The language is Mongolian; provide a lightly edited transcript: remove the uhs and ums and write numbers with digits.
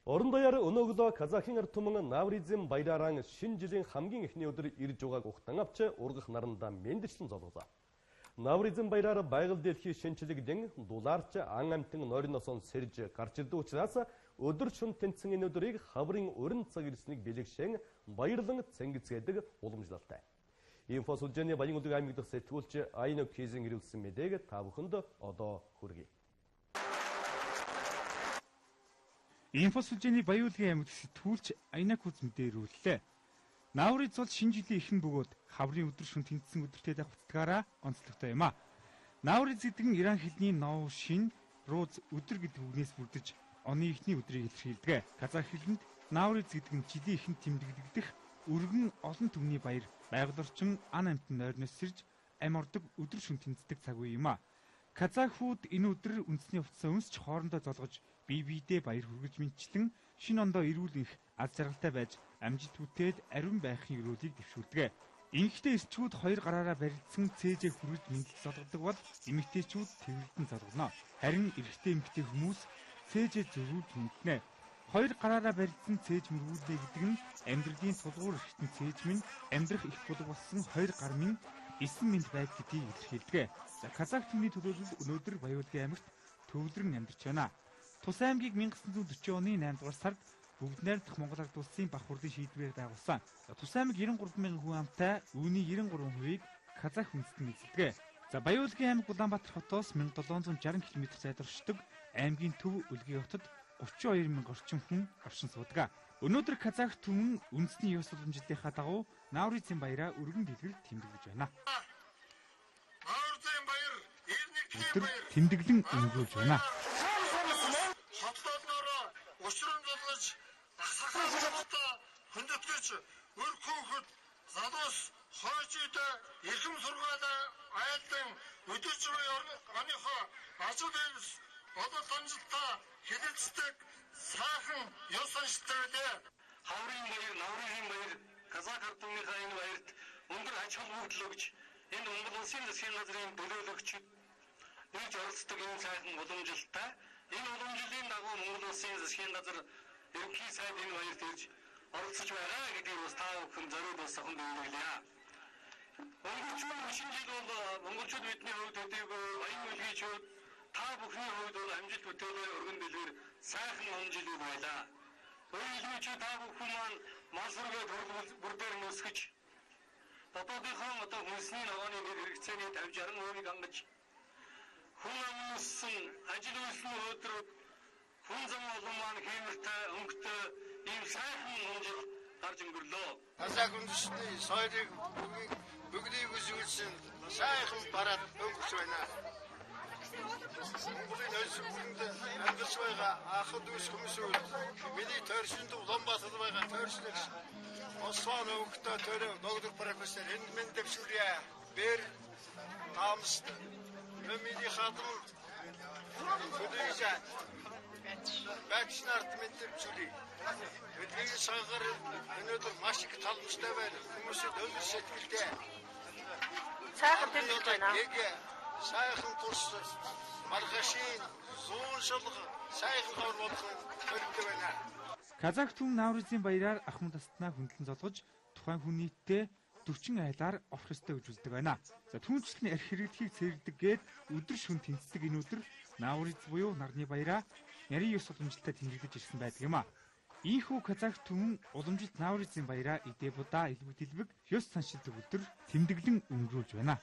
Орон даяар өнөөгдөө Казахын ард түмэн Навризм баяраараа шинэ жилийн хамгийн эхний өдөр ирж байгааг ухтан авч ургах наранда мэндэрсэн золгоо. Навризм баяраар байгаль дэлхийн шинжлэгдэн дулаарч ан амтэн нойрносон сэрж гарч ирдэг учраас өдөр шөнө тэнцсэн энэ өдрийг хаврын өрн цаг ирснийг бэлэгшэн баярлан цэнгэцгээдэг уламжлалтай. Инфо сүлжээний Баянгүлэг аймаг дахь сэтгүүлч Айно Кейзэн ирүүлсэн мэдээг та бүхэнд одоо хүргэе. Инфо сүлжээний Баянгүлэг аймаг дахь сэтгүүлч Айно Кейзэн мэдээ ирүүллээ. Навриз бол шинэ жилийн эхэн бөгөөд хаврын өдөр шөнө тэнцсэн өдөртэй дах утгаараа онцлогтой юм а. Навриз гэдэг нь Иран хэлний нов шин руз өдөр гэдэг үгнээс бүрдэж оны эхний өдрийг илэрхийлдэг. Казах хэлэнд Навриз гэдэг нь жилийн эхэнд тэмдэглэгдэх өргөн олон түмний баяр, байгаль орчин ан амтны нойрноос сэрж ам ордог өдөр шөнө тэнцдэг цаг үе юм а. Казахууд энэ өдөр үндэсний хувцас өмсч хоорондоо золгож бие биедээ баяр хүргэж мэдчлэн шинэ ондоо эрүүл их аз жаргалтай байж амжилт бүтээд ариун байхын өрөөлийг дэвшүүлдэг. Инхтэй эрчүүд хоёр гараараа барилдсан цээжээ хүргэж мэдлэл золгодог бол эмэгтэйчүүд тэрвэрдэн золгоно. Харин эрэгтэй эмэгтэй хүмүүс цээжээ зөрүүлж мэднэ. Хоёр гараараа барилдсан цээж мөргүүлнэ гэдэг нь амьдралын тулгуур эрхтэн цээж минь амьдрах их булг болсон хоёр гар минь эсэн мэд байг гэдгийг илэрхийлдэг. Казах түмний төлөөлөл өнөөдөр Баянгүлэг аймагт төвлөрөн амьдарч байна. Тус аймгийг 1940 оны 8 дугаар сард бүгд найрамдах Монгол Ард улсын бах хурлын шийдвэрээр байгуулсан. Тус аймаг 93 мянган хүн амтай үүний 93%-ийг Казах үндэстэн эзэлдэг. Баянгүлэг аймаг Улаанбаатар хотоос 1760 км зайдууршдаг аймгийн төв Үлгий хотод 32 мянга орчим хүн оршин суудаг. Өнөөдөр Казах түмэн үндэсний ёс уламжлалынхаа дагуу Навризм баяраа өргөн дэлгэр тэмдэглэж байна. Навризм баяр өдөр тэмдэглэн өнгөрүүлж байна. Хотлолноороо өчрөн золгож ахсахаалтаа хөндөтгэж өр хөөхөд залуус хойчтой эрхэм сургаалаа айлдан өдөрж буй оныхоо ажил дэвс бодол амжилтаа хэлэлцдэг сайхан ёс онцлогтой дээ. Хаврын баяр, Навризм баяр, Казах ард түмнийхээ энэ баярт өндөр аж холбогдол өгч энэ Монгол улсын засгийн газрын төлөөлөгч нэгж оролцдог энэ сайхан уламжлалтай энэ уламжлалын дагуу Монгол улсын засгийн газар ерөнхий сайд энэ баярт ирж оролцож байгаа гэдгийг бас та бүхэн зориуд бас ахын дүгнэлээ. Монголчууд шинэ жил бол монголчууд бидний хувьд төдийгүй Баянгүлгийчүүд та бүхний хувьд бол амжилт бүтээлээр өргөн дэлгэр сайхан он жил байлаа. Баянгүлгийчүүд та бүхэн маань масургээ бүрдээр нөсгөж дотоодынхон одоо хүнсний ногооны хэрэгцээний 50-60% хангаж хүн амнсан ажил үйлсний өдрөд хүн зам олон маань хэмэртэй өнгөтэй ийм сайхан он жил гарч өнгөрлөө. Казах үндэстний соёлыг бүгдийг үзүүлсэн сайхан бараад өнгөрч байна. Монголын хойш бүхэнд амьдарч байгаа ахад үс хүмүүсүүд миний тойршинд Улаанбаатарт байгаа тойршлагч Осман өвгтөө төрөө доктор профессор Эндмен дэвшүүлье. Бэр таамст миний хадам хөдөөж бачнарт мэдвчүлээ. Бидний сагаар өнөөдөр маш их таламжтай байна. Хүмүүсд өндөр сэтгэлтэй. Сайхан тэмдэг байна. Сайхан тус маргашин зууншилг сайхан хор болох хэрэгтэй байна. Казах түмэн Навризм баяраар ахмад тастнаа хөндлөн золгож тухайн хүн нийтдээ 40 айлаар овх ёстой гэж үздэг байна. Түүнчлэн арх хэрэглэхийг цээрдэг гээд өдөр шөнө тэнцдэг энэ өдөр Навриз буюу нарны баяраа нарийн ёс уламжлалтай тэмдэглэж ирсэн байдаг юм а. Ийхүү Казах түмэн уламжилт Навризм баяраа эдээ будаа илбэг ёс саншилдаг өдөр тэмдэглэн өнгөрүүлж байна.